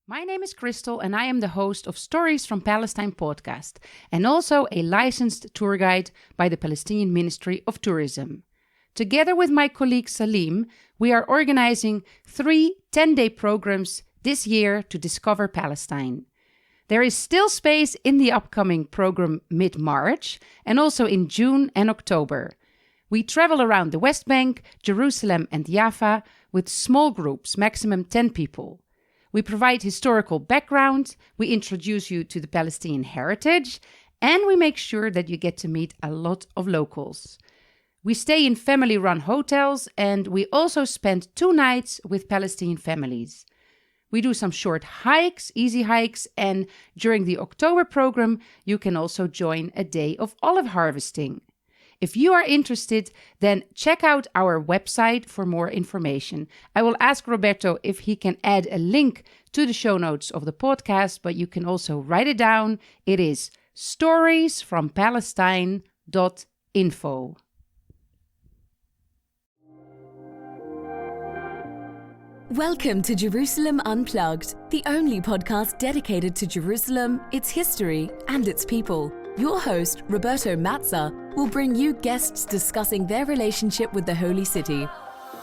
My name is Crystal and I am the host of Stories from Palestine podcast and also a licensed tour guide by the Palestinian Ministry of Tourism. Together with my colleague Salim, we are organizing 3 10-day programs this year to discover Palestine. There is still space in the upcoming program mid-March and also in June and October. We travel around the West Bank, Jerusalem and Jaffa with small groups, maximum 10 people. We provide historical background, we introduce you to the Palestinian heritage, and we make sure that you get to meet a lot of locals. We stay in family-run hotels, and we also spend 2 nights with Palestinian families. We do some short hikes, easy hikes, and during the October program, you can also join a day of olive harvesting. If you are interested, then check out our website for more information. I will ask Roberto if he can add a link to the show notes of the podcast, but you can also write it down. It is storiesfrompalestine.info. Welcome to Jerusalem Unplugged, the only podcast dedicated to Jerusalem, its history, and its people. Your host, Roberto Mazza, will bring you guests discussing their relationship with the Holy City.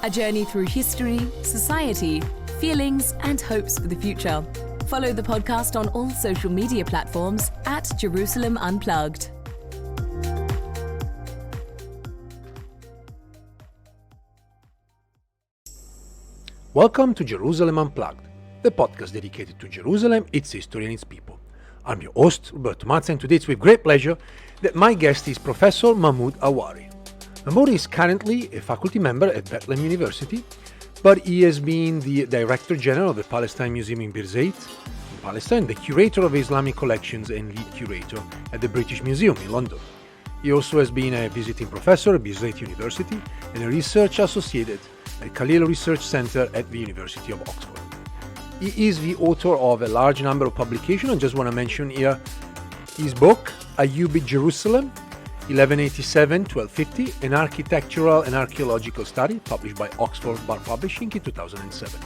A journey through history, society, feelings, and hopes for the future. Follow the podcast on all social media platforms at Jerusalem Unplugged. Welcome to Jerusalem Unplugged, the podcast dedicated to Jerusalem, its history and its people. I'm your host, Roberto Mazza, and today it's with great pleasure that my guest is Professor Mahmoud Hawari. Mahmoud is currently a faculty member at Bethlehem University, but he has been the Director General of the Palestine Museum in Birzeit, in Palestine, the Curator of Islamic Collections and Lead Curator at the British Museum in London. He also has been a visiting professor at Birzeit University and a research associate at Khalil Research Center at the University of Oxford. He is the author of a large number of publications. I just want to mention here his book, Ayyubid Jerusalem, 1187-1250, an architectural and archaeological study published by Oxford Publishing in 2007.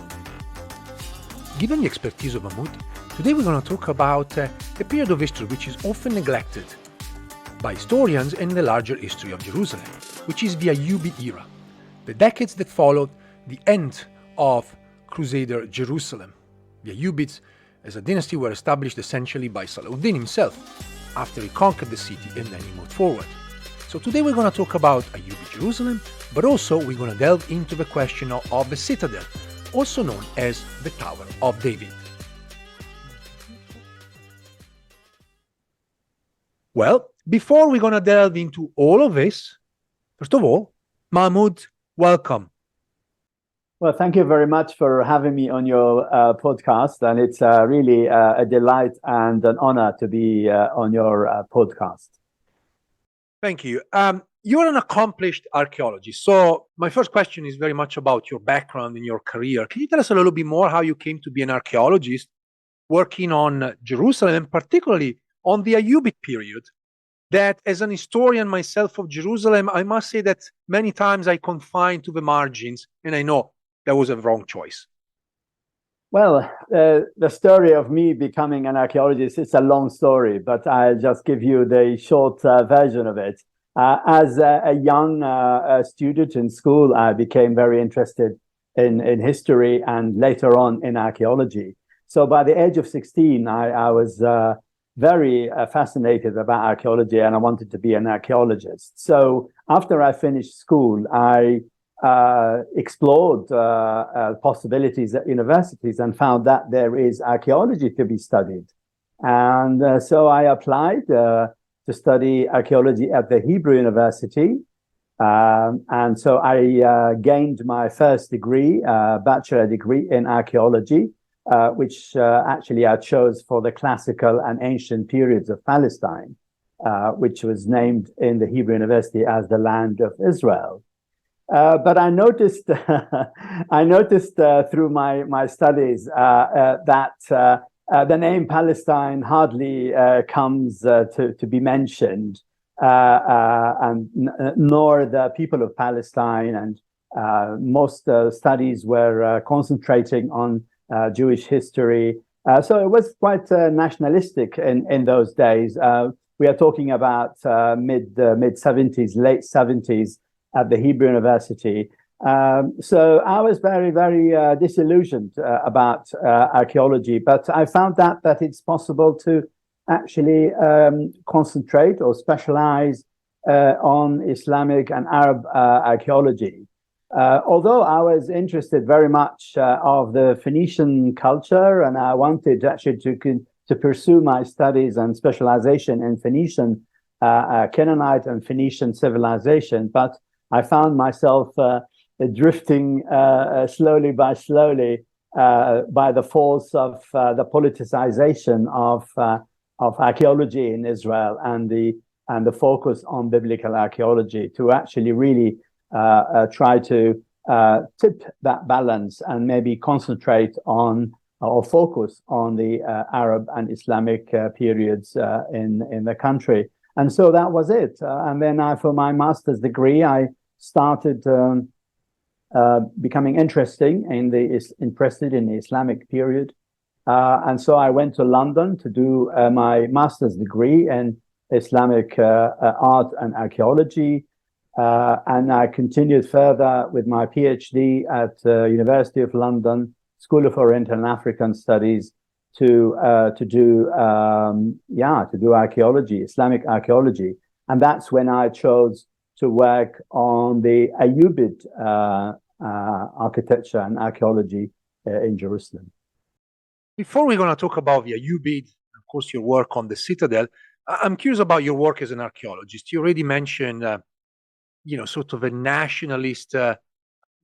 Given the expertise of Mahmoud, today we're going to talk about a period of history which is often neglected by historians in the larger history of Jerusalem, which is the Ayyubid era, the decades that followed the end of Crusader Jerusalem. The Ayyubids, as a dynasty, were established essentially by Saladin himself after he conquered the city and then he moved forward. So today we're going to talk about Ayyubid Jerusalem, but also we're going to delve into the question of the Citadel, also known as the Tower of David. Well, before we're going to delve into all of this, first of all, Mahmoud, welcome. Well, thank you very much for having me on your podcast. And it's really a delight and an honor to be on your podcast. Thank you. You're an accomplished archaeologist. So my first question is very much about your background and your career. Can you tell us a little bit more how you came to be an archaeologist working on Jerusalem, and particularly on the Ayyubid period? That as an historian myself of Jerusalem, I must say that many times I confine to the margins, and I know that was a wrong choice. Well, the story of me becoming an archaeologist, it's a long story, but I'll just give you the short version of it. As a young student in school, I became very interested in history and later on in archaeology. So by the age of 16, I was very fascinated about archaeology and I wanted to be an archaeologist. So after I finished school, I explored possibilities at universities and found that there is archaeology to be studied. And so I applied to study archaeology at the Hebrew University. And so I gained my first degree, bachelor degree in archaeology, which actually I chose for the classical and ancient periods of Palestine, which was named in the Hebrew University as the Land of Israel. But I noticed, through my studies that the name Palestine hardly comes to be mentioned, and nor the people of Palestine. And most studies were concentrating on Jewish history So it was quite nationalistic in those days. We are talking about mid 70s, late 70s at the Hebrew University. So I was very, very disillusioned about archaeology, but I found that it's possible to actually concentrate or specialize on Islamic and Arab archaeology. Although I was interested very much of the Phoenician culture, and I wanted actually to pursue my studies and specialization in Phoenician, Canaanite and Phoenician civilization, but I found myself drifting slowly by the force of the politicization of archaeology in Israel and the focus on biblical archaeology to actually really try to tip that balance and maybe concentrate on or focus on the Arab and Islamic periods in the country. And so that was it. And then for my master's degree, I started becoming interested in the Islamic period. And so I went to London to do my master's degree in Islamic art and archaeology. And I continued further with my PhD at University of London School of Oriental and African Studies to do archaeology, Islamic archaeology. And that's when I chose to work on the Ayyubid architecture and archaeology in Jerusalem. Before we're going to talk about the Ayyubid, of course, your work on the Citadel, I'm curious about your work as an archaeologist. You already mentioned, sort of a nationalist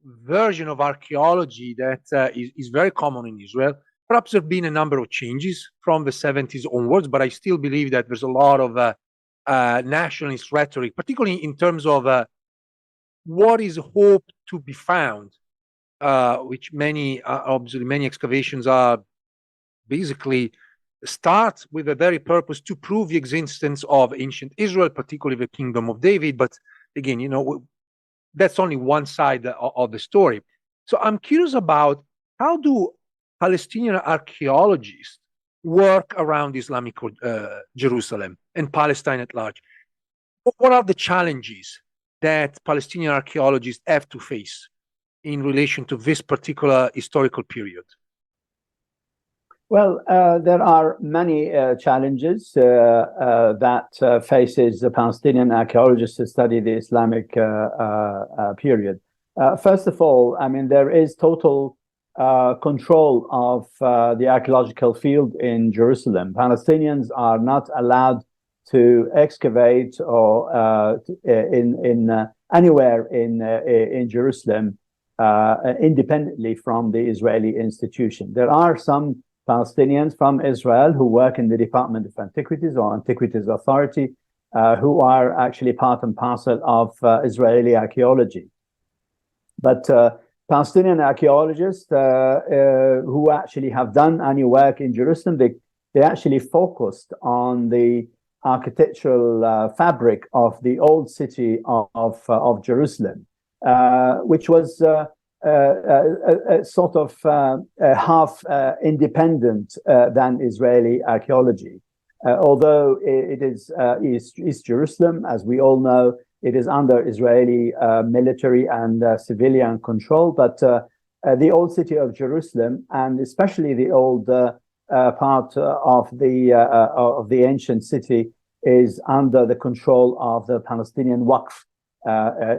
version of archaeology that is very common in Israel. Perhaps there have been a number of changes from the 70s onwards, but I still believe that there's a lot of nationalist rhetoric, particularly in terms of what is hoped to be found, which obviously many excavations are basically start with a very purpose to prove the existence of ancient Israel, particularly the Kingdom of David. But again, that's only one side of the story. So I'm curious about how do Palestinian archaeologists work around Islamic Jerusalem and Palestine at large? What are the challenges that Palestinian archaeologists have to face in relation to this particular historical period? Well, there are many challenges that faces the Palestinian archaeologists to study the Islamic period. First of all, I mean, there is total control of the archaeological field in Jerusalem. Palestinians are not allowed to excavate or anywhere in Jerusalem independently from the Israeli institution. There are some Palestinians from Israel who work in the Department of Antiquities or Antiquities Authority, who are actually part and parcel of Israeli archaeology. But Palestinian archaeologists who actually have done any work in Jerusalem, they actually focused on the architectural fabric of the old city of Jerusalem, which was a sort of half independent than Israeli archaeology. Although it is East Jerusalem, as we all know, it is under Israeli military and civilian control. But the old city of Jerusalem, and especially the old part of the ancient city, is under the control of the Palestinian Waqf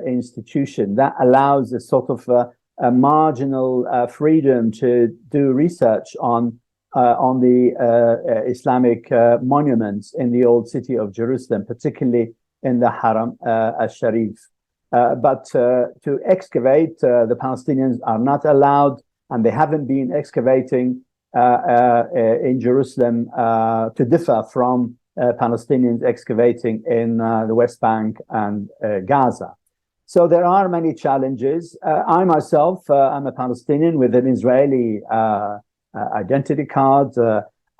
institution. That allows a sort of a marginal freedom to do research on the Islamic monuments in the old city of Jerusalem, particularly in the Haram al-Sharif. But to excavate, the Palestinians are not allowed, and they haven't been excavating in Jerusalem to differ from Palestinians excavating in the West Bank and Gaza. So there are many challenges. I myself, I'm a Palestinian with an Israeli identity card.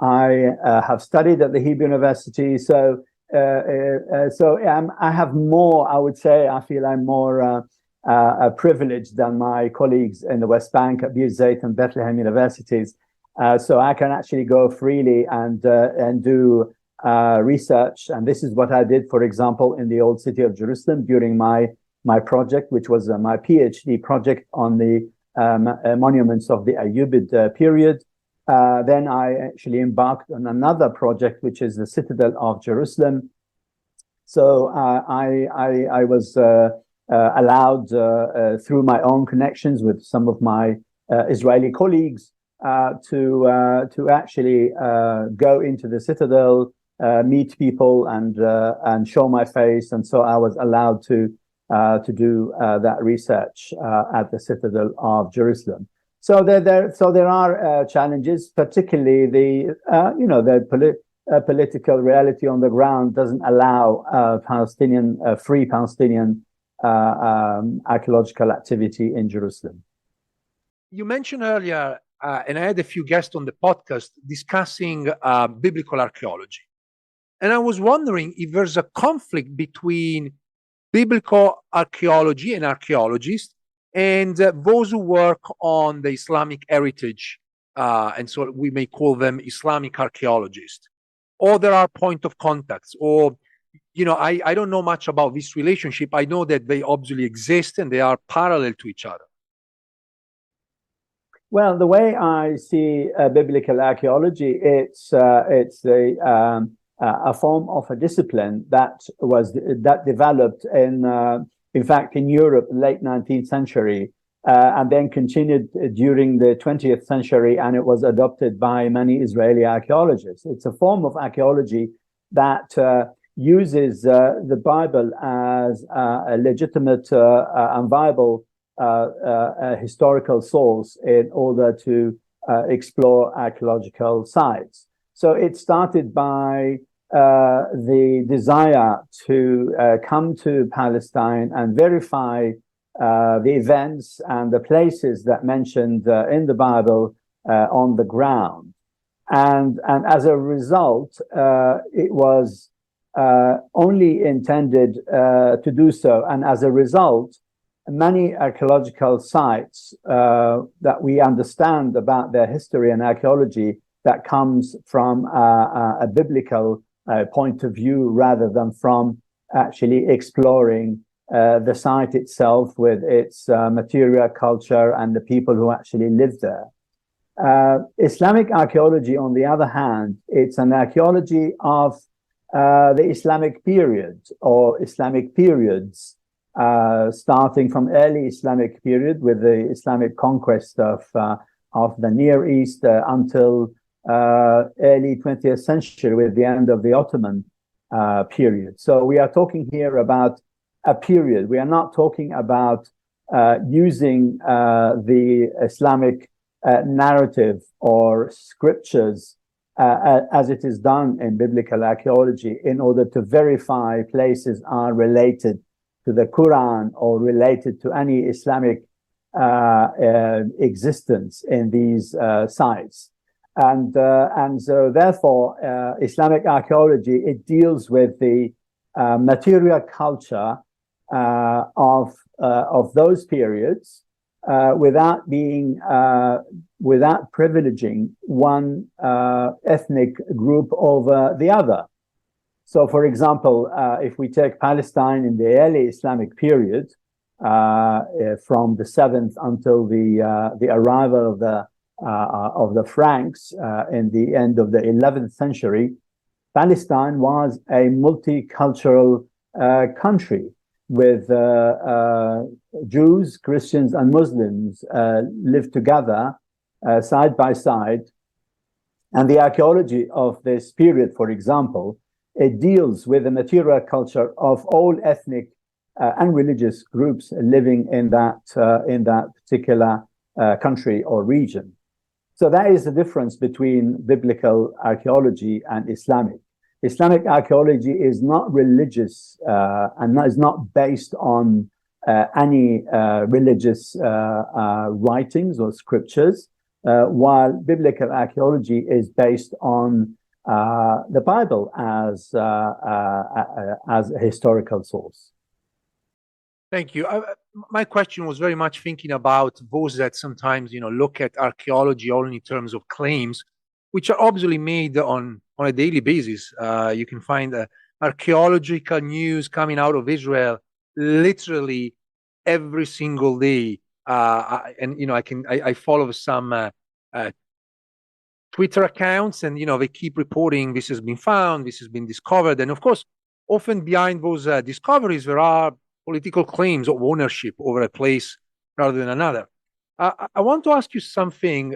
I have studied at the Hebrew University. So I have more, I would say, I feel I'm more privileged than my colleagues in the West Bank at Birzeit and Bethlehem universities. So I can actually go freely and do research. And this is what I did, for example, in the old city of Jerusalem during my project, which was my PhD project on the monuments of the Ayyubid period. Then I actually embarked on another project, which is the Citadel of Jerusalem. So I was allowed through my own connections with some of my Israeli colleagues to actually go into the Citadel, meet people, and show my face. And so I was allowed to do that research at the Citadel of Jerusalem. So there are challenges, particularly the political reality on the ground doesn't allow free Palestinian archaeological activity in Jerusalem. You mentioned earlier, and I had a few guests on the podcast discussing biblical archaeology. And I was wondering if there's a conflict between biblical archaeology and archaeologists and those who work on the Islamic heritage, and so we may call them Islamic archaeologists, or there are point of contacts, or, I don't know much about this relationship. I know that they obviously exist and they are parallel to each other. Well, the way I see biblical archaeology, it's a form of a discipline that developed in fact, in Europe, late 19th century, and then continued during the 20th century, and it was adopted by many Israeli archaeologists. It's a form of archaeology that uses the Bible as a legitimate and viable historical source in order to explore archaeological sites. So it started by the desire to come to Palestine and verify the events and the places that mentioned in the Bible on the ground. And as a result, it was only intended to do so. And as a result, many archaeological sites that we understand about their history and archaeology that comes from a biblical point of view rather than from actually exploring the site itself with its material culture and the people who actually live there. Islamic archaeology, on the other hand, it's an archaeology of the Islamic period or Islamic periods, starting from early Islamic period with the Islamic conquest of the Near East until early 20th century with the end of the Ottoman period. So we are talking here about a period. We are not talking about using the Islamic narrative or scriptures as it is done in biblical archaeology in order to verify places are related to the Quran or related to any Islamic existence in these sites. And so therefore, Islamic archaeology, it deals with the material culture of those periods without privileging one ethnic group over the other. So, for example, if we take Palestine in the early Islamic period, from the 7th until the arrival of the Franks in the end of the 11th century, Palestine was a multicultural country with Jews, Christians, and Muslims lived together side by side. And the archaeology of this period, for example, it deals with the material culture of all ethnic and religious groups living in that particular country or region. So that is the difference between biblical archaeology and Islamic. Islamic archaeology is not religious and is not based on any religious writings or scriptures, while biblical archaeology is based on the Bible as a historical source. Thank you. My question was very much thinking about those that sometimes, look at archaeology only in terms of claims, which are obviously made on a daily basis. You can find archaeological news coming out of Israel literally every single day. I follow some Twitter accounts, and they keep reporting this has been found, this has been discovered, and of course, often behind those discoveries there are political claims of ownership over a place rather than another. I want to ask you something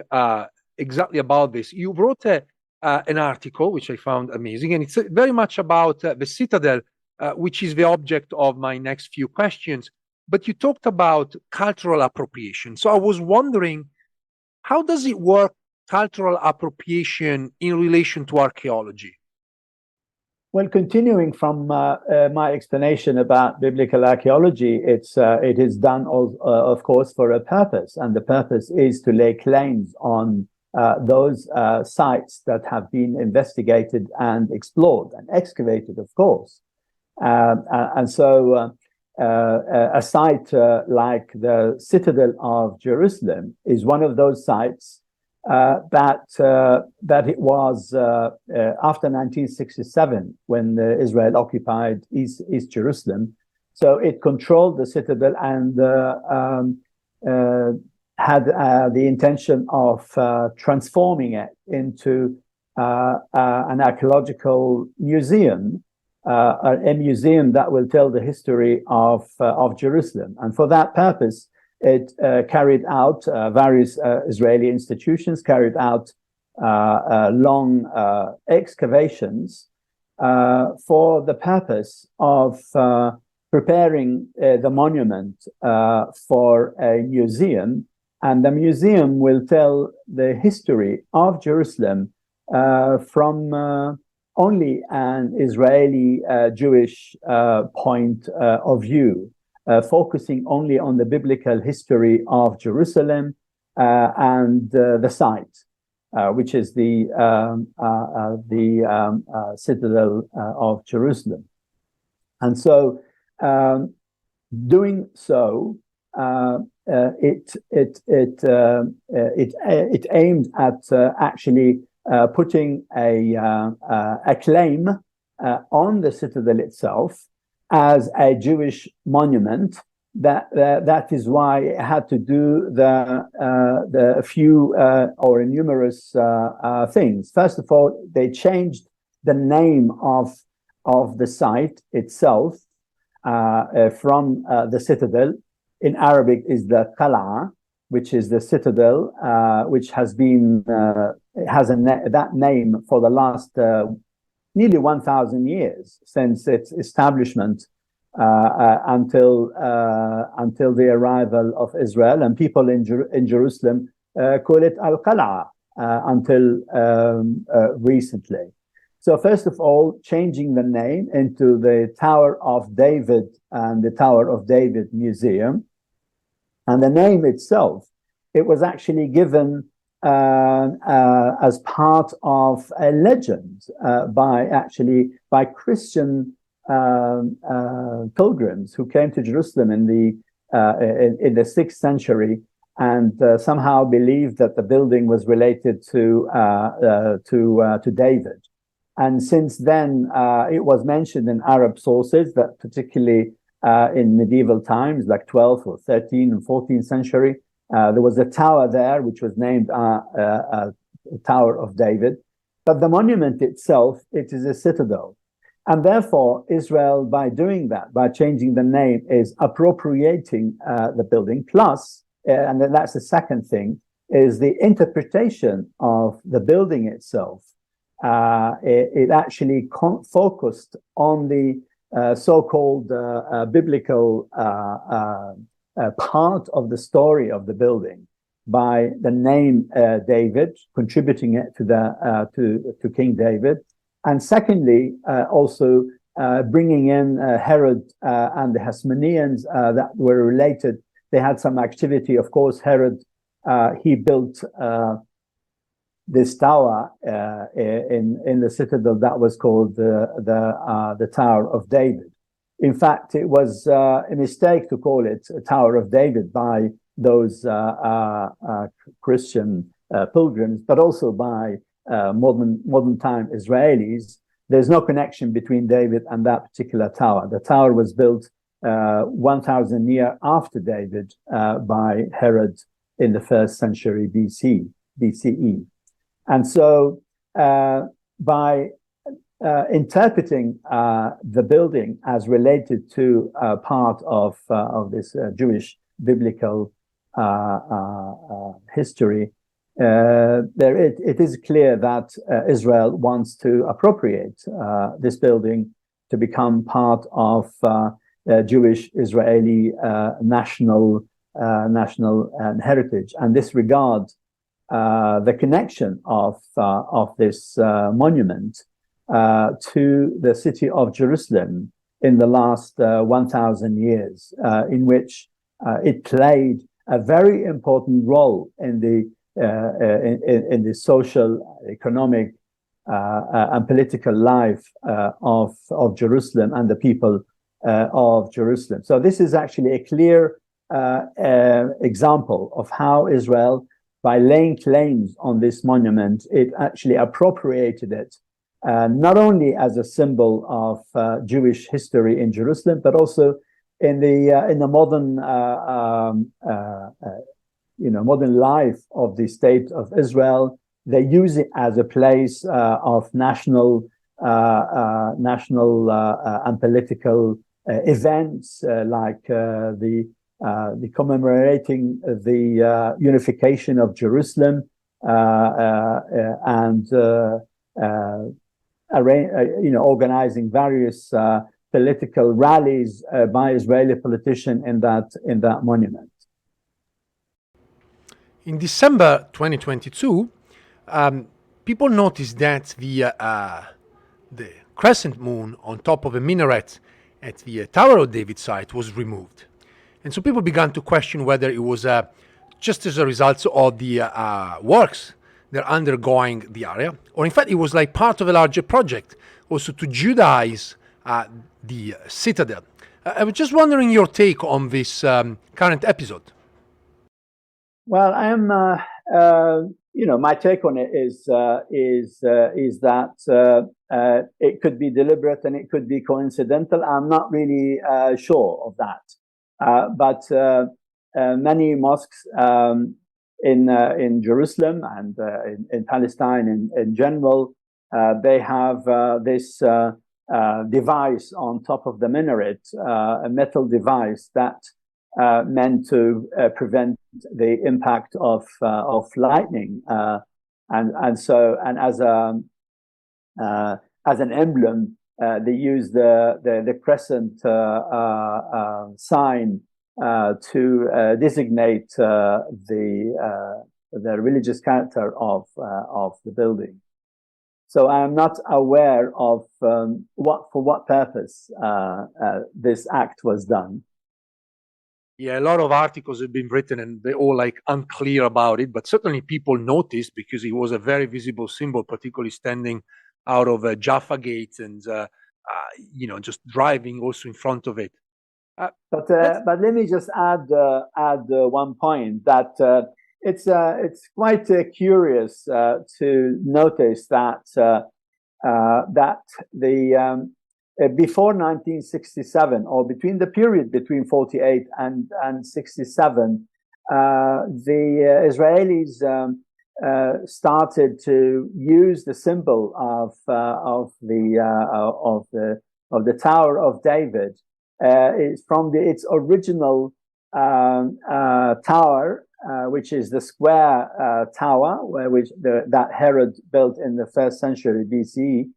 exactly about this. You wrote an article which I found amazing, and it's very much about the Citadel, which is the object of my next few questions. But you talked about cultural appropriation. So I was wondering, how does it work, cultural appropriation in relation to archaeology? Well, continuing from my explanation about biblical archaeology, it is done, of course, for a purpose, and the purpose is to lay claims on those sites that have been investigated and explored and excavated, of course. So a site like the Citadel of Jerusalem is one of those sites that it was after 1967 when Israel occupied East Jerusalem. So it controlled the citadel and had the intention of transforming it into an archaeological museum, a museum that will tell the history of Jerusalem. And for that purpose, it carried out various Israeli institutions carried out long excavations for the purpose of preparing the monument for a museum. And the museum will tell the history of Jerusalem from only an Israeli Jewish point of view. Focusing only on the biblical history of Jerusalem and the site, which is the Citadel of Jerusalem. And so, doing so, it aimed at actually putting a claim on the Citadel itself as a Jewish monument. That is why it had to do the few or numerous things. First of all, they changed the name of the site itself from the Citadel. In Arabic is the Qal'a, which is the Citadel, which has been that name for the last nearly 1,000 years since its establishment until the arrival of Israel, and people in Jerusalem call it Al-Qal'a until recently. So first of all, changing the name into the Tower of David and the Tower of David Museum, and the name itself, it was actually given as part of a legend by Christian pilgrims who came to Jerusalem in the 6th century and somehow believed that the building was related to David. And since then, it was mentioned in Arab sources that particularly in medieval times, like 12th or 13th and 14th century, there was a tower there which was named Tower of David. But the monument itself, it is a citadel. And therefore, Israel, by doing that, by changing the name, is appropriating the building. Plus, and then that's the second thing, is the interpretation of the building itself. It actually focused on the so-called biblical part of the story of the building by the name David, contributing it to King David, and secondly, also bringing in Herod and the Hasmoneans that were related. They had some activity. Of course, Herod he built this tower in the citadel that was called the Tower of David. In fact, it was a mistake to call it a Tower of David by those Christian pilgrims, but also by modern time Israelis. There's no connection between David and that particular tower. The tower was built 1,000 years after David by Herod in the 1st century BCE. And so by interpreting the building as related to part of this Jewish biblical history, it is clear that Israel wants to appropriate this building to become part of Jewish Israeli national heritage, and disregard the connection of this monument to the city of Jerusalem in the last 1,000 years, in which it played a very important role in the social, economic, and political life of Jerusalem and the people of Jerusalem. So this is actually a clear example of how Israel, by laying claims on this monument, it actually appropriated it not only as a symbol of Jewish history in Jerusalem, but also in the modern modern life of the state of Israel. They use it as a place of national and political events, like the commemorating the unification of Jerusalem and organizing various political rallies by Israeli politicians in that monument. In December 2022, people noticed that the crescent moon on top of a minaret at the Tower of David site was removed. And so people began to question whether it was just as a result of the works they're undergoing the area, or in fact it was like part of a larger project also to Judaize the Citadel. I was just wondering your take on this current episode. Well, I am, my take on it is that it could be deliberate and it could be coincidental. I'm not really sure of that. But many mosques in Jerusalem and in Palestine in general, they have this device on top of the minaret, a metal device that meant to prevent the impact of lightning, and as an emblem, they use the crescent sign to designate the religious character of the building. So I am not aware of for what purpose this act was done. Yeah, a lot of articles have been written and they're all like unclear about it, but certainly people noticed because it was a very visible symbol, particularly standing out of Jaffa Gate and just driving also in front of it. But let me just add one point that it's quite curious to notice that the before 1967, or between the period between 48 and 67, the Israelis started to use the symbol of the Tower of David. It's from its original tower, which is the square tower, that Herod built in the 1st century BCE.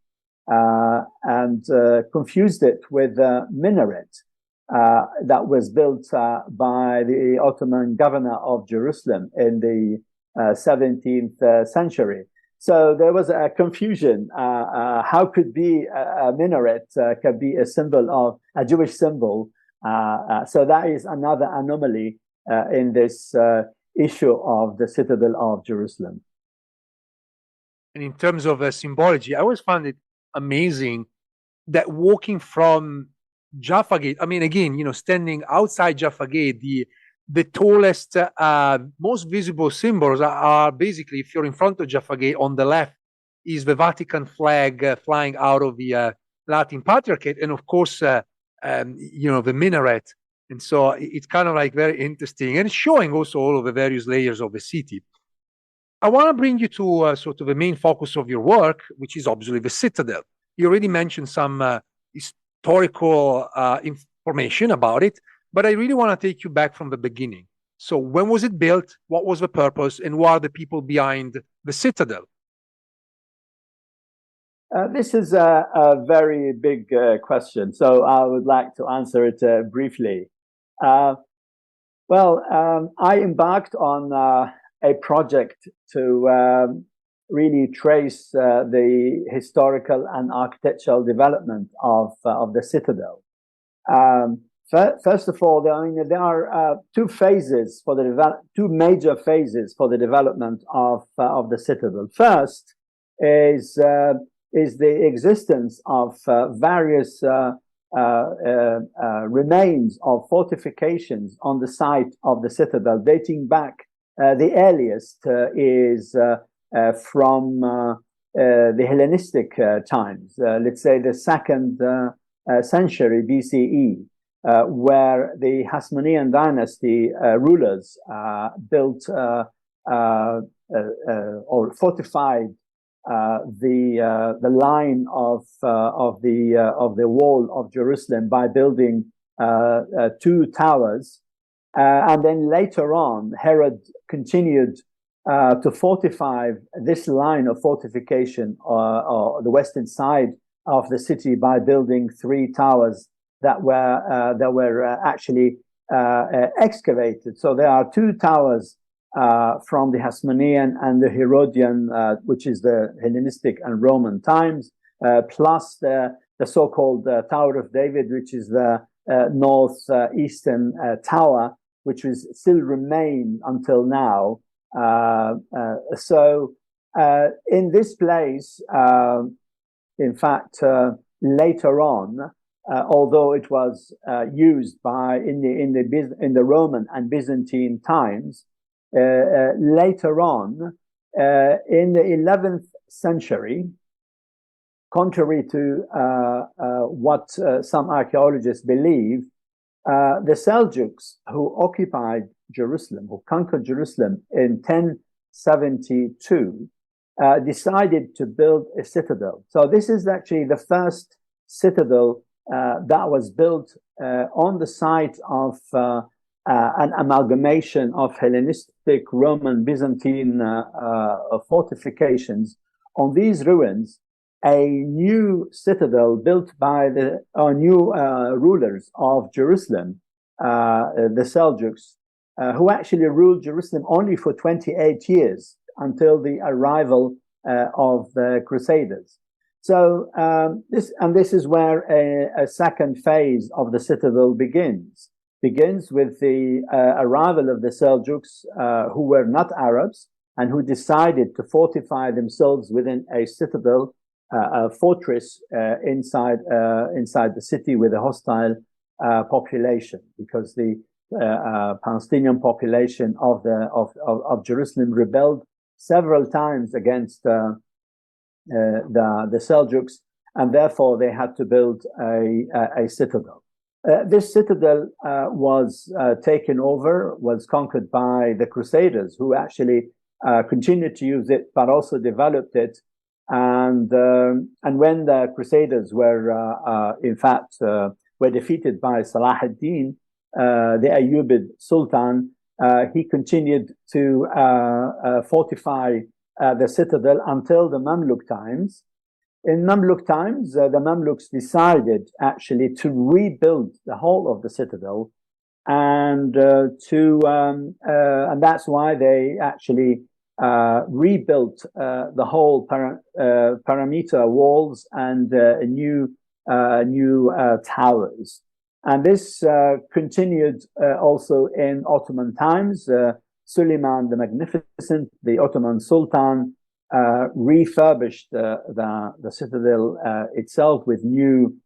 And confused it with a minaret that was built by the Ottoman governor of Jerusalem in the 17th century. So there was a confusion. How could be a minaret could be a symbol of a Jewish symbol? So that is another anomaly in this issue of the Citadel of Jerusalem. And in terms of symbology, I always found it amazing that walking from Jaffa Gate, I mean, again, standing outside Jaffa Gate, the tallest, most visible symbols are basically, if you're in front of Jaffa Gate, on the left is the Vatican flag flying out of the Latin Patriarchate, and of course, the minaret. And so it's kind of like very interesting and showing also all of the various layers of the city. I want to bring you to sort of the main focus of your work, which is obviously the Citadel. You already mentioned some historical information about it, but I really want to take you back from the beginning. So when was it built? What was the purpose? And who are the people behind the Citadel? This is a very big question, so I would like to answer it briefly. I embarked on a project to really trace the historical and architectural development of the Citadel. First of all, there are two major phases for the development of the Citadel. First is the existence of various remains of fortifications on the site of the Citadel, dating back. The earliest is from the Hellenistic times, let's say the 2nd century BCE, where the Hasmonean dynasty rulers built or fortified the line of the wall of Jerusalem by building 2 towers, and then later on Herod continued to fortify this line of fortification or the western side of the city by building 3 towers that were actually excavated. So there are 2 towers from the Hasmonean and the Herodian, which is the Hellenistic and Roman times, plus the so-called Tower of David, which is the northeastern tower, which still remain until now. So in this place, in fact, later on, although it was used in the Roman and Byzantine times, later on, in the 11th century, contrary to what some archaeologists believe, the Seljuks, who occupied Jerusalem, who conquered Jerusalem in 1072, decided to build a citadel. So this is actually the first citadel that was built on the site of an amalgamation of Hellenistic, Roman, Byzantine fortifications. On these ruins, a new citadel built by the new rulers of Jerusalem, the Seljuks, who actually ruled Jerusalem only for 28 years until the arrival of the Crusaders. So this is where a second phase of the citadel begins with the arrival of the Seljuks, who were not Arabs and who decided to fortify themselves within a citadel, a fortress inside the city with a hostile population, because the Palestinian population of Jerusalem rebelled several times against the Seljuks, and therefore they had to build a citadel. This citadel was taken over, was conquered by the Crusaders, who actually continued to use it, but also developed it. And when the Crusaders were, in fact, were defeated by Saladin, the Ayyubid Sultan, he continued to fortify the citadel until the Mamluk times. In Mamluk times, the Mamluks decided actually to rebuild the whole of the citadel, and and that's why they actually rebuilt the whole perimeter walls and new towers. And this continued also in Ottoman times. Suleiman the Magnificent, the Ottoman Sultan, refurbished the citadel itself with new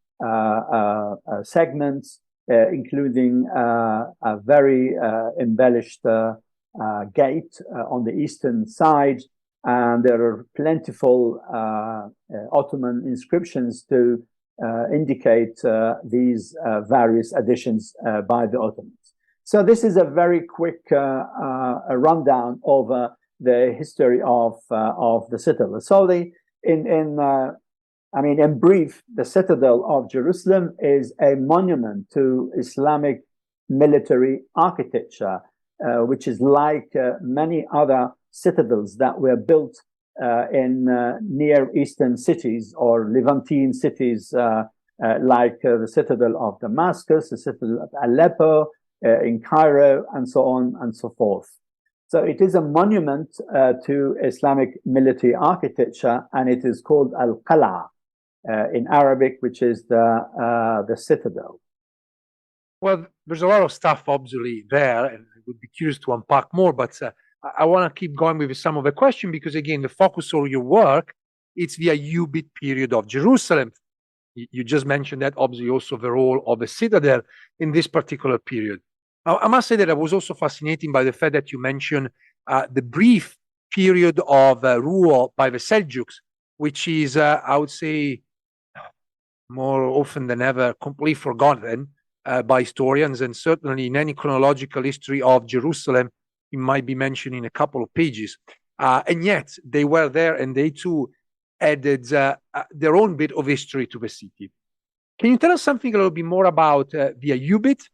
segments, including a very embellished gate on the eastern side. And there are plentiful Ottoman inscriptions to indicate these various additions by the Ottomans. So this is a very quick rundown of the history of the citadel. So in brief, the Citadel of Jerusalem is a monument to Islamic military architecture, which is like many other citadels that were built in Near Eastern cities or Levantine cities, like the Citadel of Damascus, the Citadel of Aleppo, in Cairo, and so on and so forth. So it is a monument to Islamic military architecture, and it is called Al-Qala in Arabic, which is the citadel. Well, there's a lot of stuff obviously there, and I would be curious to unpack more, but I want to keep going with some of the question because, again, the focus of your work, it's the Ayyubid period of Jerusalem. You just mentioned that, obviously, also the role of the citadel in this particular period. I must say that I was also fascinated by the fact that you mentioned the brief period of rule by the Seljuks, which is, I would say, more often than ever, completely forgotten by historians, and certainly in any chronological history of Jerusalem, it might be mentioned in a couple of pages. And yet, they were there, and they too added their own bit of history to the city. Can you tell us something a little bit more about the Ayyubids?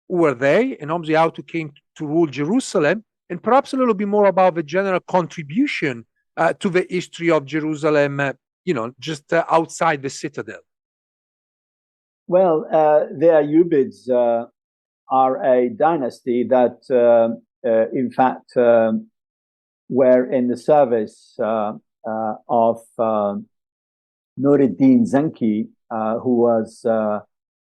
Who were they, and obviously how to came to rule Jerusalem, and perhaps a little bit more about the general contribution to the history of Jerusalem, just outside the citadel? Well, the Ayyubids are a dynasty that, in fact, were in the service of Nuruddin Zenki, who was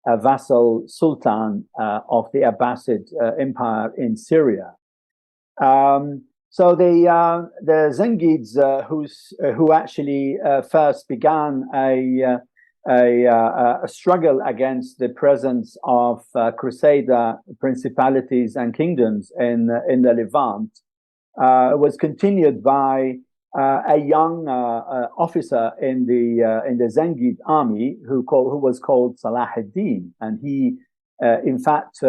a vassal sultan of the Abbasid Empire in Syria. So the Zengids, who actually first began a struggle against the presence of Crusader principalities and kingdoms in the Levant, was continued by a young officer in the Zengid army who was called Salahuddin, and he, in fact,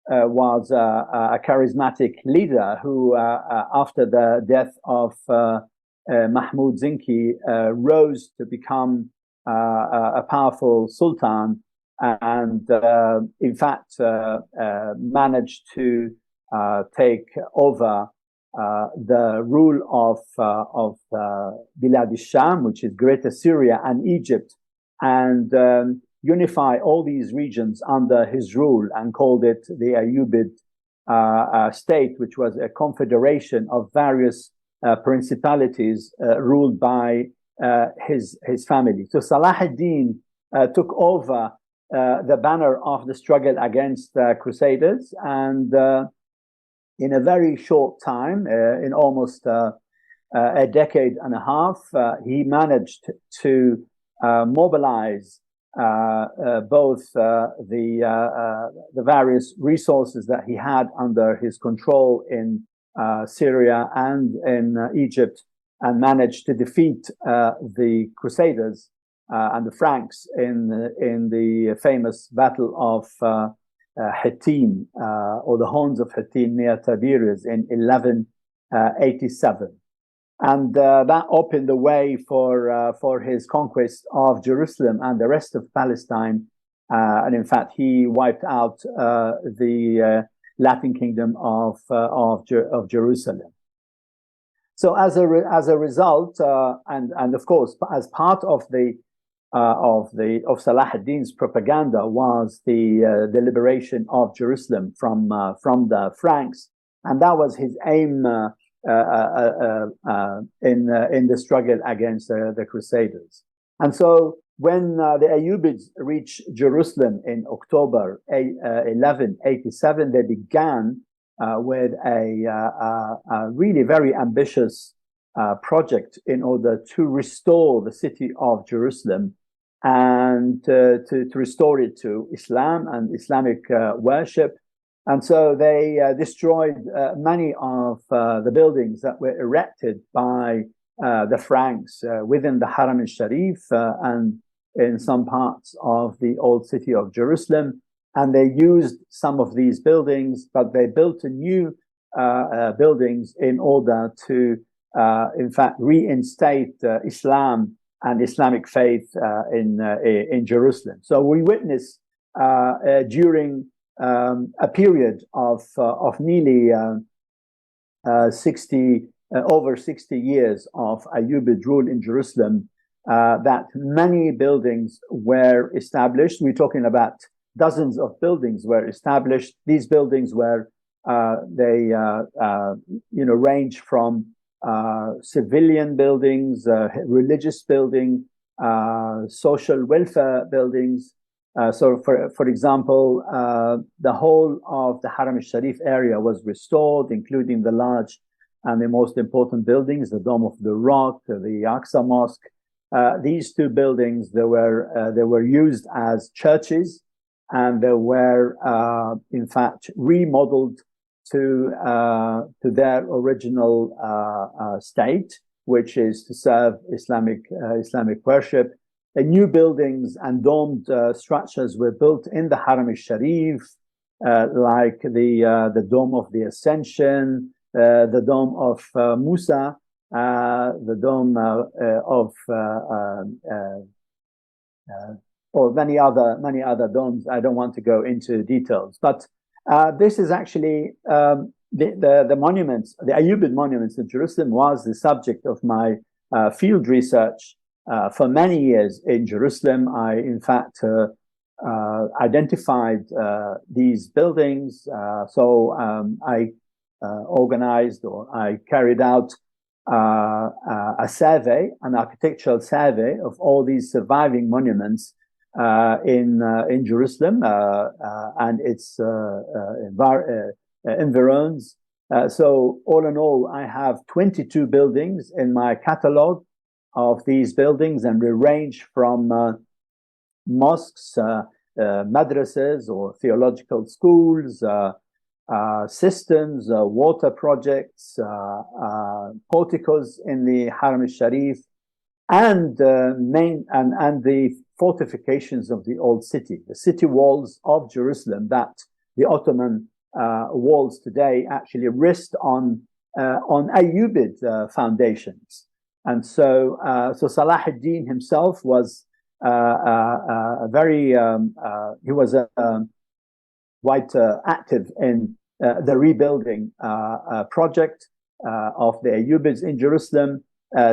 was a charismatic leader who, after the death of Mahmoud Zinki, rose to become a powerful sultan, and in fact managed to take over the rule of Bilad al-Sham, which is Greater Syria and Egypt, and unify all these regions under his rule, and called it the Ayyubid state, which was a confederation of various principalities ruled by his family. So Salahuddin took over the banner of the struggle against Crusaders, and in a very short time, in almost a decade and a half, he managed to mobilize both the various resources that he had under his control in Syria and in Egypt, and managed to defeat the Crusaders and the Franks in the famous Battle of Hattin, or the Horns of Hattin near Tiberias in 1187. And that opened the way for his conquest of Jerusalem and the rest of Palestine. And in fact, he wiped out the Latin kingdom of Jerusalem. So as a result, and of course, as part of Salahuddin's propaganda was the liberation of Jerusalem from the Franks, and that was his aim in the struggle against the Crusaders. And so when the Ayyubids reached Jerusalem in October 1187, they began with a really very ambitious project in order to restore the city of Jerusalem and to restore it to Islam and Islamic worship. And so they destroyed many of the buildings that were erected by the Franks within the Haram al-Sharif and in some parts of the old city of Jerusalem. And they used some of these buildings, but they built a new buildings in order to, in fact, reinstate Islam and Islamic faith in Jerusalem. So we witness during a period of nearly over 60 years of Ayyubid rule in Jerusalem, that many buildings were established. We're talking about dozens of buildings were established. These buildings were range from civilian buildings, religious building, social welfare buildings. So, for example, the whole of the Haram al-Sharif area was restored, including the large and the most important buildings, the Dome of the Rock, the Aqsa Mosque. These two buildings, they were used as churches, and they were, in fact, remodeled to their original state, which is to serve Islamic worship. New buildings and domed structures were built in the Haram al-Sharif, like the Dome of the Ascension, the Dome of Musa, the Dome or many other domes. I don't want to go into details, but this is actually the monuments, the Ayyubid monuments in Jerusalem was the subject of my field research for many years in Jerusalem. I, in fact, identified these buildings. I organized, or I carried out a survey, an architectural survey of all these surviving monuments in Jerusalem and its environs. So all in all, I have 22 buildings in my catalog of these buildings, and we range from mosques, madrasas or theological schools, systems, water projects, porticos in the Haram al-Sharif, and the fortifications of the old city, the city walls of Jerusalem that the Ottoman walls today actually rest on Ayyubid foundations. And so Saladin himself was he was quite active in the rebuilding project of the Ayyubids in Jerusalem.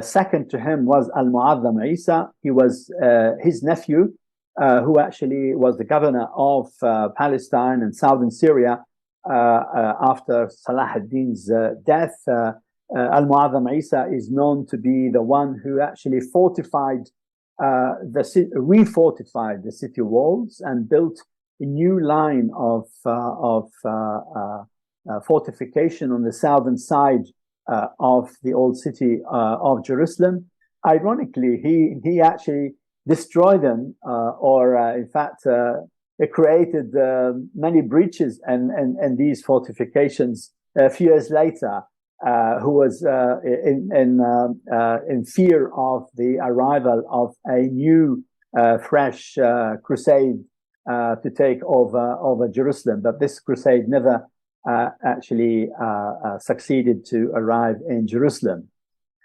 Second to him was Al-Mu'adham Isa. He was his nephew, who actually was the governor of Palestine and southern Syria after Salahuddin's death. Al-Mu'adham Isa is known to be the one who actually refortified the city walls and built a new line of fortification on the southern side of the old city of Jerusalem. Ironically, he actually destroyed them, in fact, it created many breaches and these fortifications a few years later. Who was in fear of the arrival of a new, fresh crusade to take over Jerusalem, but this crusade never actually succeeded to arrive in Jerusalem.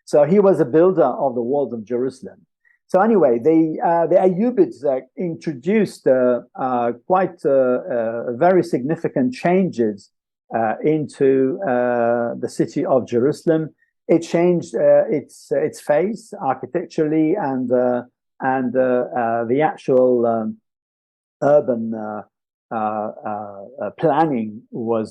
So he was a builder of the walls of Jerusalem. So anyway, the Ayyubids introduced quite very significant changes into the city of Jerusalem. It changed its face architecturally, and the actual urban planning were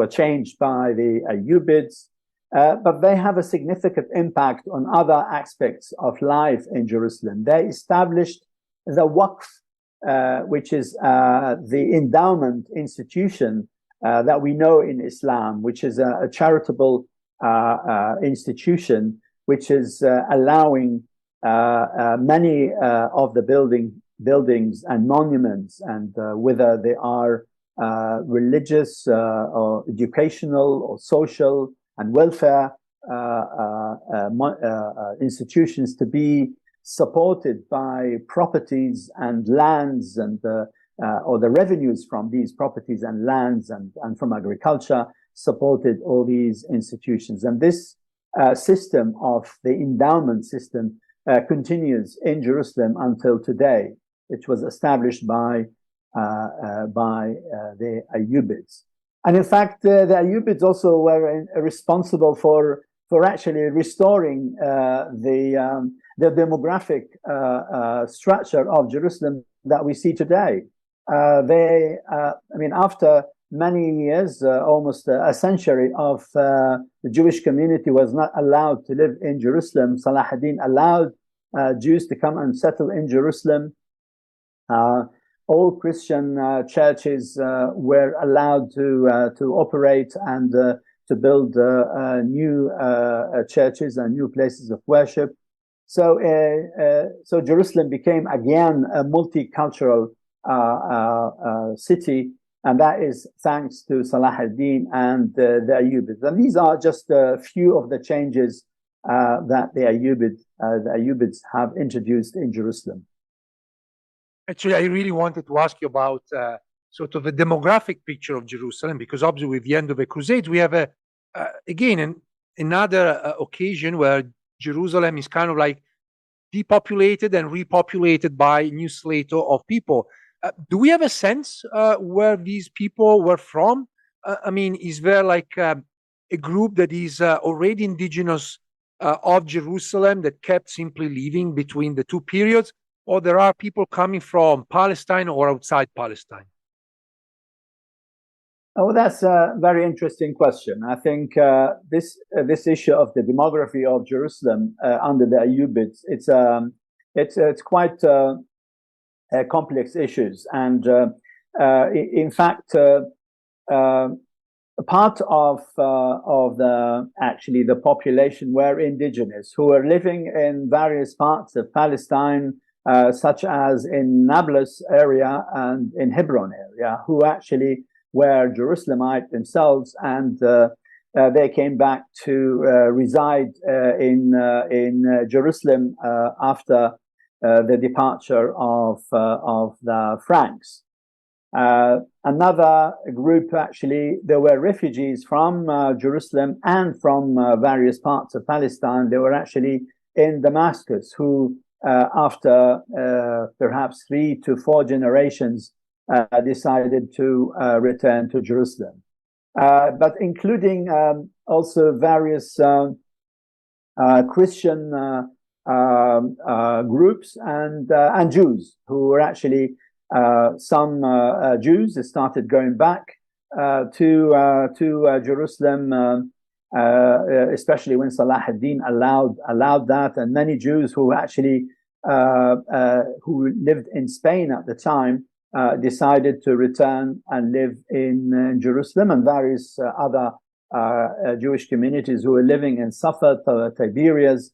changed by the Ayyubids. But they have a significant impact on other aspects of life in Jerusalem. They established the Waqf, which is the endowment institution that we know in Islam, which is a charitable institution, which is allowing many of the buildings and monuments, and whether they are religious or educational or social and welfare institutions, to be supported by properties and lands, and or the revenues from these properties and lands and from agriculture supported all these institutions. And this system of the endowment system continues in Jerusalem until today. It was established by the Ayyubids. And in fact, the Ayyubids also were responsible for actually restoring the demographic structure of Jerusalem that we see today. After many years, almost a century of the Jewish community was not allowed to live in Jerusalem, Saladin allowed Jews to come and settle in Jerusalem. All Christian churches were allowed to operate and to build new churches and new places of worship. So Jerusalem became again a multicultural city, and that is thanks to Saladin and the Ayyubids. And these are just a few of the changes that the Ayyubids have introduced in Jerusalem. Actually, I really wanted to ask you about sort of the demographic picture of Jerusalem, because obviously with the end of the Crusades, we have another occasion where Jerusalem is kind of like depopulated and repopulated by a new slate of people. Do we have a sense where these people were from? Is there like a group that is already indigenous of Jerusalem that kept simply living between the two periods? Or there are people coming from Palestine or outside Palestine? Oh, that's a very interesting question. I think this issue of the demography of Jerusalem under the Ayyubids, it's quite complex issues, and in fact, part of the population were indigenous who were living in various parts of Palestine, such as in Nablus area and in Hebron area, who actually were Jerusalemite themselves, and they came back to reside in Jerusalem after the departure of the Franks. Another group, actually, there were refugees from Jerusalem and from various parts of Palestine. They were actually in Damascus, who after perhaps 3 to 4 generations decided to return to Jerusalem. But including also various Christian groups and Jews who were actually some Jews started going back to Jerusalem, especially when Saladin allowed that, and many Jews who actually who lived in Spain at the time decided to return and live in Jerusalem, and various other Jewish communities who were living in Safed, Tiberias.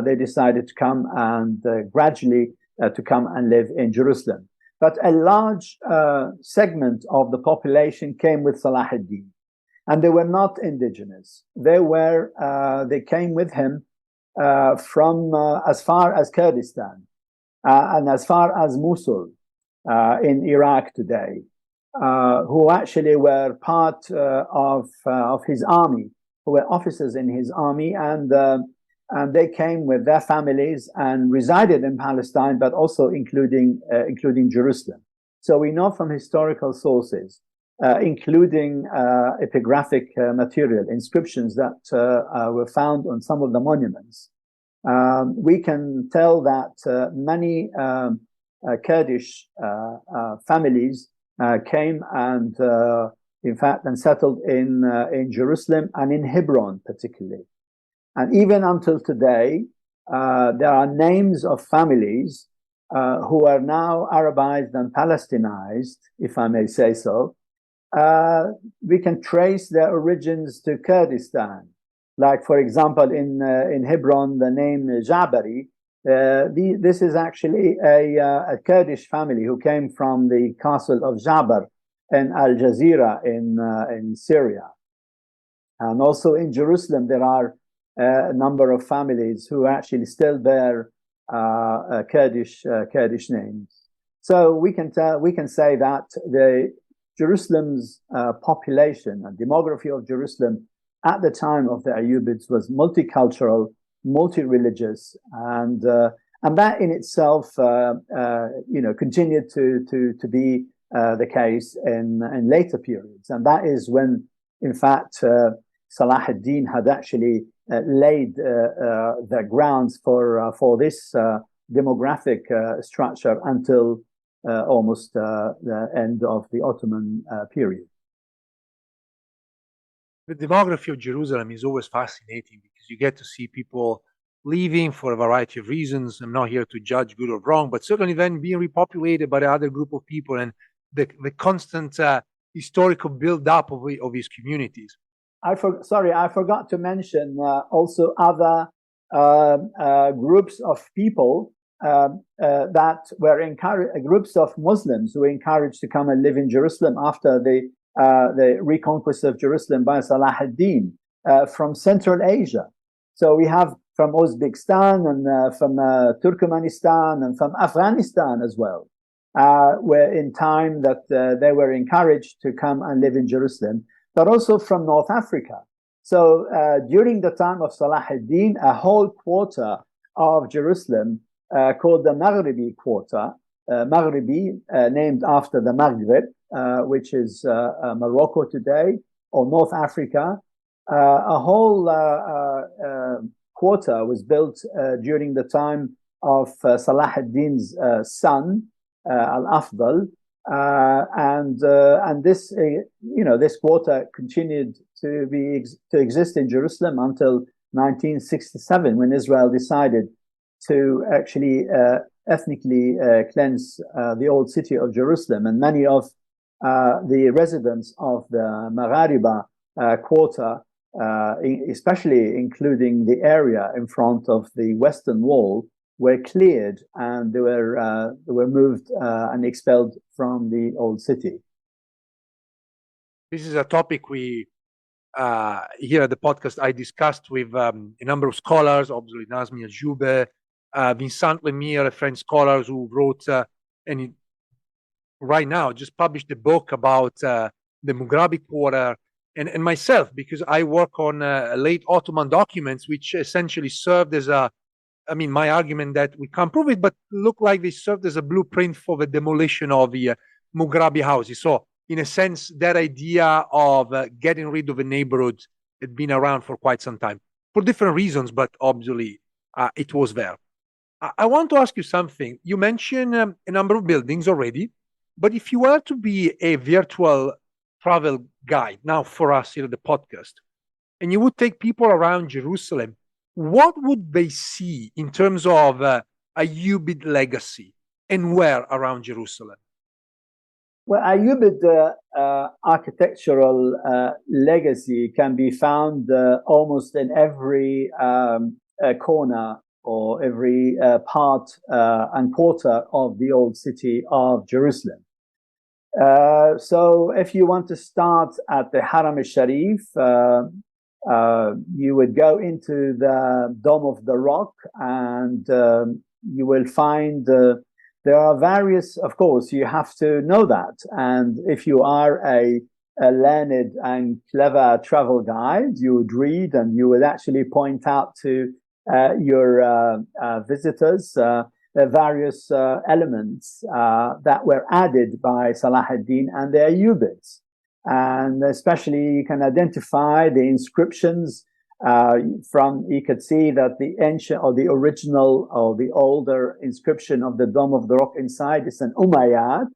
They decided to come and gradually to come and live in Jerusalem. But a large segment of the population came with Saladin, and they were not indigenous. They came with him from as far as Kurdistan and as far as Mosul in Iraq today, who actually were part of his army, who were officers in his army, and they came with their families and resided in Palestine, but also including Jerusalem. So we know from historical sources, including epigraphic material, inscriptions that were found on some of the monuments, we can tell that many Kurdish families came and, in fact, and settled in Jerusalem and in Hebron particularly. And even until today, there are names of families who are now Arabized and Palestinized, if I may say so. We can trace their origins to Kurdistan. Like, for example, in Hebron, the name Ja'bari This is actually a Kurdish family who came from the castle of Jabar in Al Jazeera in Syria. And also in Jerusalem, there are a number of families who actually still bear Kurdish names. So we can say that the Jerusalem's population and demography of Jerusalem at the time of the Ayyubids was multicultural, multi-religious, and that in itself, continued to be the case in later periods, and that is when, in fact, Salah ad-Din had actually laid the grounds for this demographic structure until almost the end of the Ottoman period. The demography of Jerusalem is always fascinating because you get to see people leaving for a variety of reasons. I'm not here to judge good or wrong, but certainly then being repopulated by another group of people and the constant historical build-up of these communities. I forgot to mention also other groups of people that were encouraged, groups of Muslims who were encouraged to come and live in Jerusalem after the reconquest of Jerusalem by Salah ad-Din from Central Asia. So we have from Uzbekistan and from Turkmenistan and from Afghanistan as well, where in time that they were encouraged to come and live in Jerusalem, but also from North Africa. So during the time of Salah ad-Din, a whole quarter of Jerusalem called the Maghribi quarter, Maghribi, named after the Maghreb, which is Morocco today, or North Africa. A whole quarter was built during the time of Salah ad-Din's son, Al-Afdal, and this, this quarter continued to exist in Jerusalem until 1967, when Israel decided to actually ethnically cleanse the old city of Jerusalem, and many of the residents of the Maghariba quarter, especially including the area in front of the Western Wall, were cleared and they were moved and expelled from the old city. This is a topic we here at the podcast I discussed with a number of scholars, obviously Nazmi Ayyub, Vincent Lemire, a French scholar who wrote and right now just published a book about the Mughrabi quarter, and myself, because I work on late Ottoman documents, which essentially served as my argument that we can't prove it, but look like they served as a blueprint for the demolition of the Mughrabi houses. So, in a sense, that idea of getting rid of a neighborhood had been around for quite some time for different reasons, but obviously it was there. I want to ask you something. You mentioned a number of buildings already, but if you were to be a virtual travel guide now for us here at the podcast, and you would take people around Jerusalem, what would they see in terms of Ayyubid legacy and where around Jerusalem? Well, Ayyubid architectural legacy can be found almost in every corner or every part and quarter of the old city of Jerusalem. So if you want to start at the Haram al-Sharif, you would go into the Dome of the Rock, and you will find there are various, of course, you have to know that. And if you are a learned and clever travel guide, you would read and you would actually point out to your visitors various elements that were added by Salah ad-Din and the Ayyubids. And especially you can identify the inscriptions you could see that the ancient or the original or the older inscription of the Dome of the Rock inside is an Umayyad,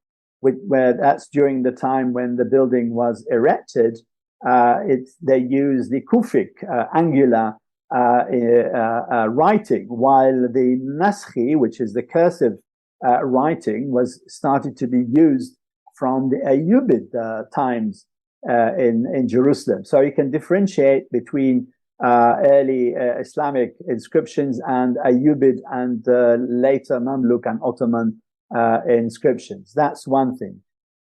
where that's during the time when the building was erected. They use the Kufic angular writing, while the Naskhi, which is the cursive writing, was started to be used from the Ayyubid times in Jerusalem. So you can differentiate between early Islamic inscriptions and Ayyubid and later Mamluk and Ottoman inscriptions. That's one thing.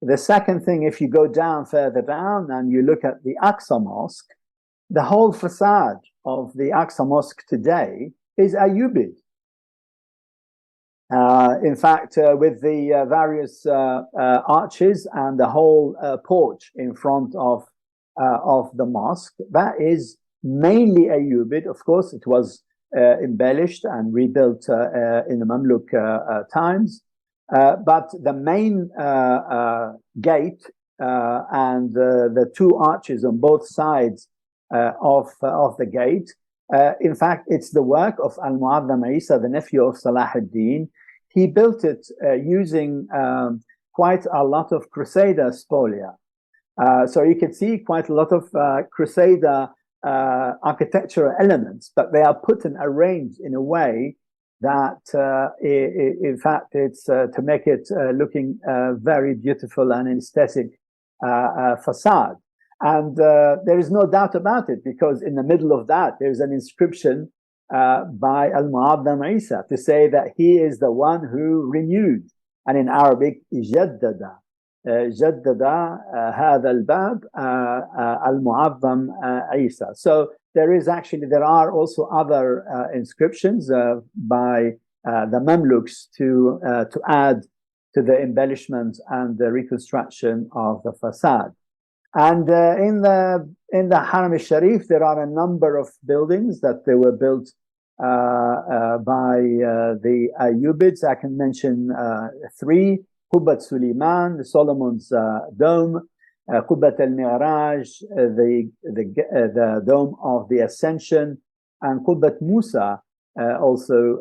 The second thing, if you go down further down and you look at the Aqsa Mosque, the whole facade of the Aqsa Mosque today is Ayyubid. In fact, with the various arches and the whole porch in front of the mosque, that is mainly Ayyubid. Of course, it was embellished and rebuilt in the Mamluk times. But the main gate and the two arches on both sides of the gate, in fact, it's the work of Al-Mu'azzam Isa, the nephew of Salah ad-Din. He built it using quite a lot of Crusader spolia. So you can see quite a lot of Crusader architectural elements, but they are put and arranged in a way that, in fact, it's to make it looking very beautiful and aesthetic facade. And there is no doubt about it, because in the middle of that, there's an inscription by Al-Mu'azzam Isa to say that he is the one who renewed. And in Arabic, جدد هذا الباب Al-Mu'azzam Isa. So there are also other inscriptions by the Mamluks to add to the embellishment and the reconstruction of the facade. And in the Haram al-Sharif, there are a number of buildings that they were built by the Ayyubids. I can mention three: Qubbat Suleiman, Solomon's Dome, Qubbat al-Mi'raj, the Dome of the Ascension, and Qubbat Musa also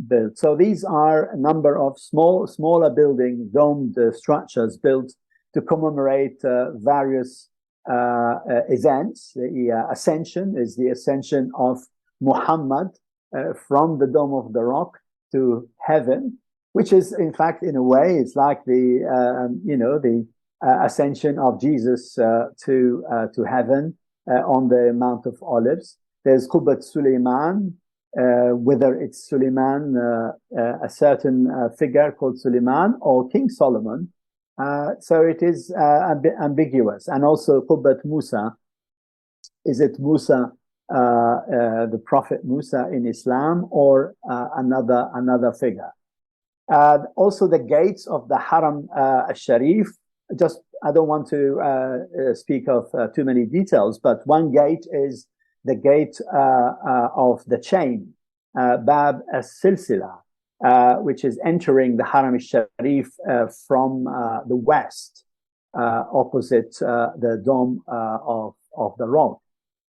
built. So these are a number of smaller building, domed structures built to commemorate various events. The Ascension is the ascension of Muhammad from the Dome of the Rock to heaven, which is, in fact, in a way, it's like the ascension of Jesus to heaven on the Mount of Olives. There's Qubbat Suleiman, whether it's Suleiman, a certain figure called Suleiman, or King Solomon. So it is a bit ambiguous. And also Qubbat Musa. Is it Musa, the Prophet Musa in Islam, or another figure? Also the gates of the Haram al-Sharif. I don't want to speak of too many details, but one gate is the gate of the chain, Bab al-Silsila, which is entering the Haram al-Sharif from the west, opposite the Dome of the Rock.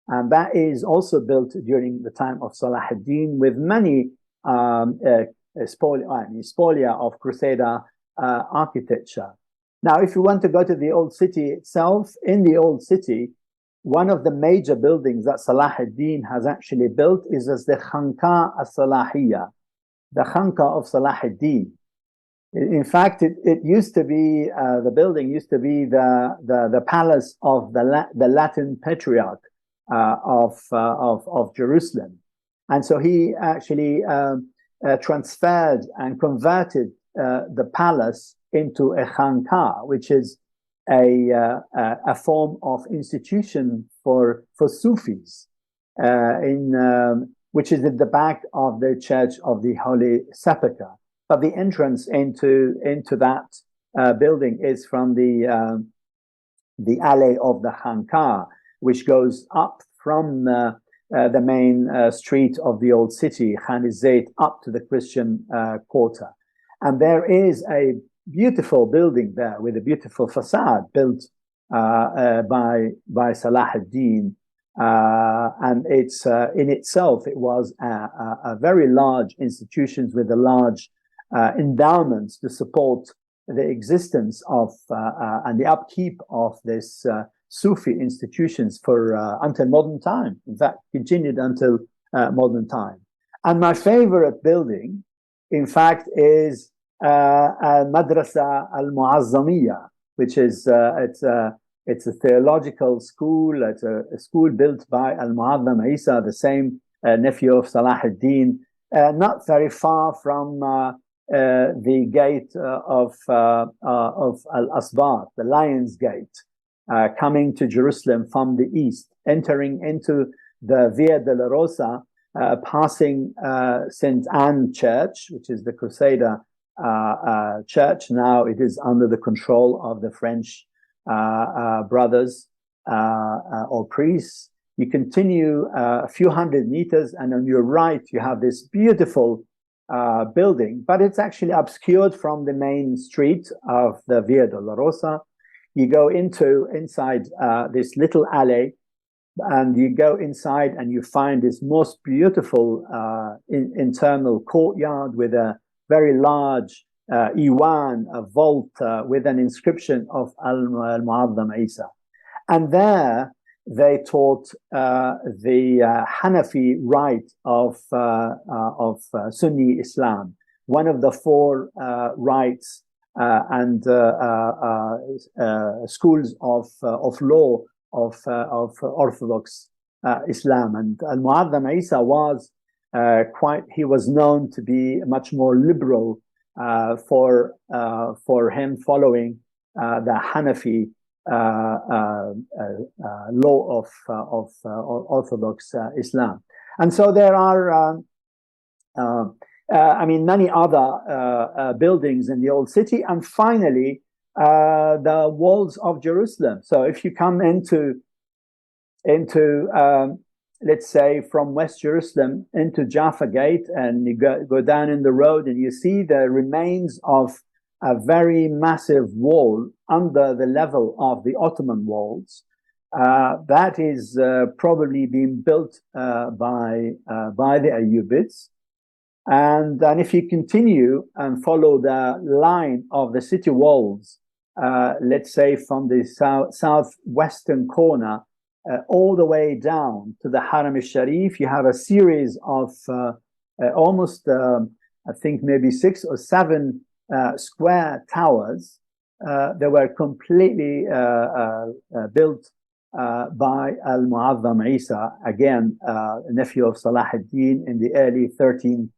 And that is also built during the time of Salah ad-Din with many spolia of Crusader architecture. Now, if you want to go to the old city itself, in the old city, one of the major buildings that Salah ad-Din has actually built is as the Khanqa al-Salahiyya, the Khanqa of Salah ad-Din. In fact, it used to be, the building used to be the palace of the Latin Patriarch of Jerusalem. And so he actually transferred and converted the palace into a Khanqa, which is a form of institution for Sufis, which is at the back of the Church of the Holy Sepulchre. But the entrance into that building is from the alley of the Khanqa, which goes up from the main street of the old city, Khan al-Zayt, up to the Christian quarter. And there is a beautiful building there with a beautiful facade built by Salah ad-Din. And it's in itself, it was a very large institution with a large endowments to support the existence of and the upkeep of this Sufi institutions for until modern time. In fact, continued until modern time. And my favorite building, in fact, is Madrasa al-Muazzamiyya, which is it's It's a theological school. It's a school built by Al-Mu'adham Isa, the same nephew of Saladin, not very far from the gate of Al-Asbat, the Lion's Gate, coming to Jerusalem from the east, entering into the Via Dolorosa, passing St. Anne Church, which is the Crusader church. Now it is under the control of the French brothers or priests. You continue a few hundred meters, and on your right, you have this beautiful building, but it's actually obscured from the main street of the Via Dolorosa. You go inside this little alley, and you go inside and you find this most beautiful internal courtyard with a very large Iwan, a vault with an inscription of Al-Mu'adham Isa. And there they taught the Hanafi rite of Sunni Islam, one of the four rites and schools of law of Orthodox Islam. And Al-Mu'adham Isa was he was known to be much more liberal for him following the Hanafi law of Orthodox Islam. And so there are many other buildings in the old city, and finally the walls of Jerusalem. So if you come into let's say from West Jerusalem into Jaffa Gate, and you go down in the road, and you see the remains of a very massive wall under the level of the Ottoman walls. That is probably being built by the Ayyubids. And if you continue and follow the line of the city walls, let's say from the southwestern corner all the way down to the Haram al-Sharif, you have a series of almost, I think maybe 6 or 7 square towers. They were completely built by Al-Mu'adham Isa, again, nephew of Saladin, in the early 13th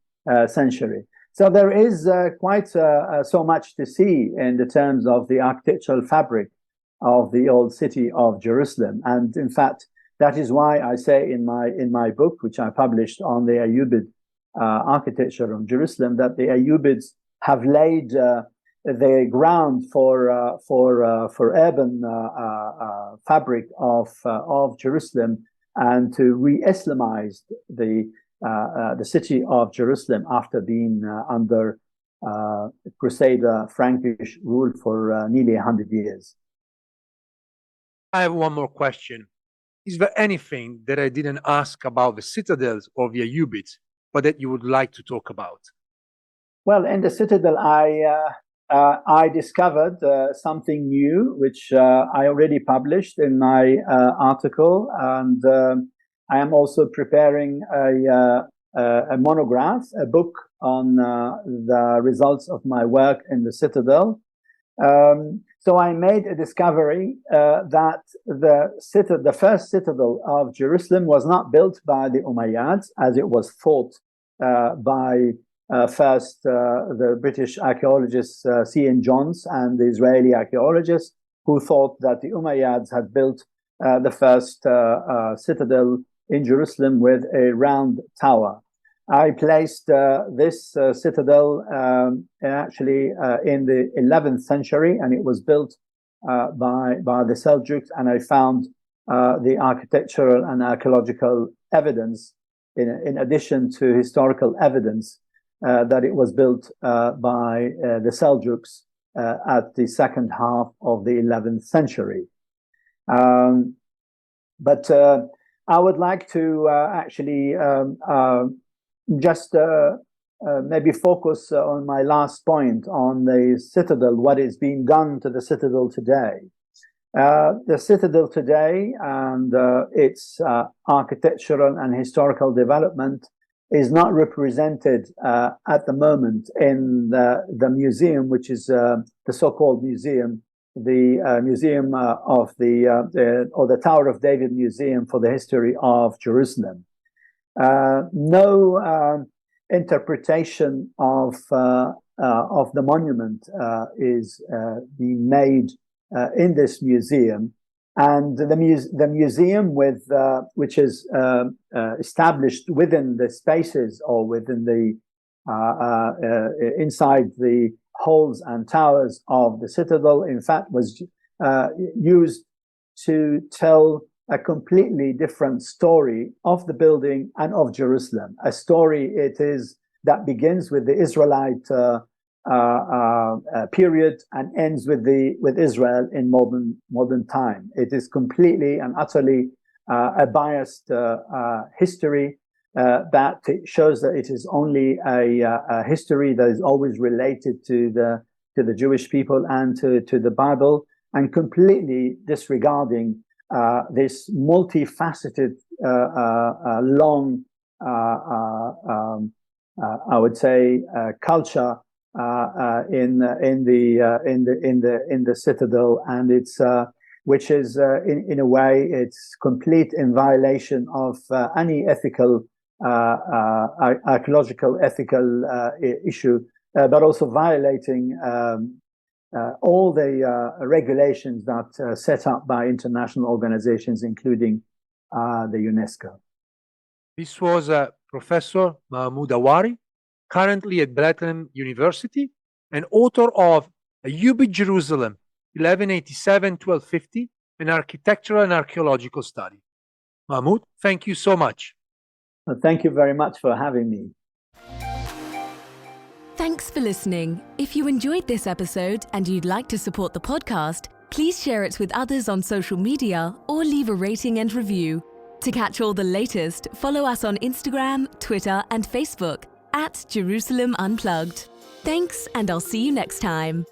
century. So there is quite so much to see in the terms of the architectural fabric of the old city of Jerusalem. And in fact, that is why I say in my book, which I published on the Ayyubid architecture of Jerusalem, that the Ayyubids have laid the ground for urban fabric of Jerusalem, and to re-Islamize the city of Jerusalem after being under Crusader Frankish rule for nearly 100 years. I have one more question. Is there anything that I didn't ask about the citadels of the Ayyubids, but that you would like to talk about? Well, in the Citadel, I discovered something new, which I already published in my article, and I am also preparing a monograph, a book on the results of my work in the Citadel. So I made a discovery that the first citadel of Jerusalem was not built by the Umayyads, as it was thought by first the British archaeologists C.N. Johns and the Israeli archaeologists, who thought that the Umayyads had built the first citadel in Jerusalem with a round tower. I placed this citadel actually in the 11th century, and it was built by the Seljuks, and I found the architectural and archaeological evidence, in addition to historical evidence, that it was built by the Seljuks at the second half of the 11th century. But I would like to actually just maybe focus on my last point on the citadel, what is being done to the citadel today. The citadel today and its architectural and historical development is not represented at the moment in the museum, which is the so-called museum the museum of the Tower of David Museum for the History of Jerusalem. No interpretation of the monument is being made in this museum, and the museum which is established within the spaces or within the inside the halls and towers of the Citadel, in fact, was used to tell a completely different story of the building and of Jerusalem. A story it is that begins with the Israelite period and ends with Israel in modern time. It is completely and utterly a biased history that shows that it is only a history that is always related to the Jewish people and to the Bible, and completely disregarding this multifaceted, long, I would say, culture in the Citadel, and it's which is in a way it's complete in violation of any ethical, archaeological ethical issue, but also violating all the regulations that are set up by international organizations, including the UNESCO. This was Professor Mahmoud Hawari, currently at Bethlehem University, and author of Ayyubid Jerusalem, 1187-1250, an architectural and archaeological study. Mahmoud, thank you so much. Thank you very much for having me. Thanks for listening. If you enjoyed this episode and you'd like to support the podcast, please share it with others on social media or leave a rating and review. To catch all the latest, follow us on Instagram, Twitter, and Facebook @Jerusalem Unplugged. Thanks, and I'll see you next time.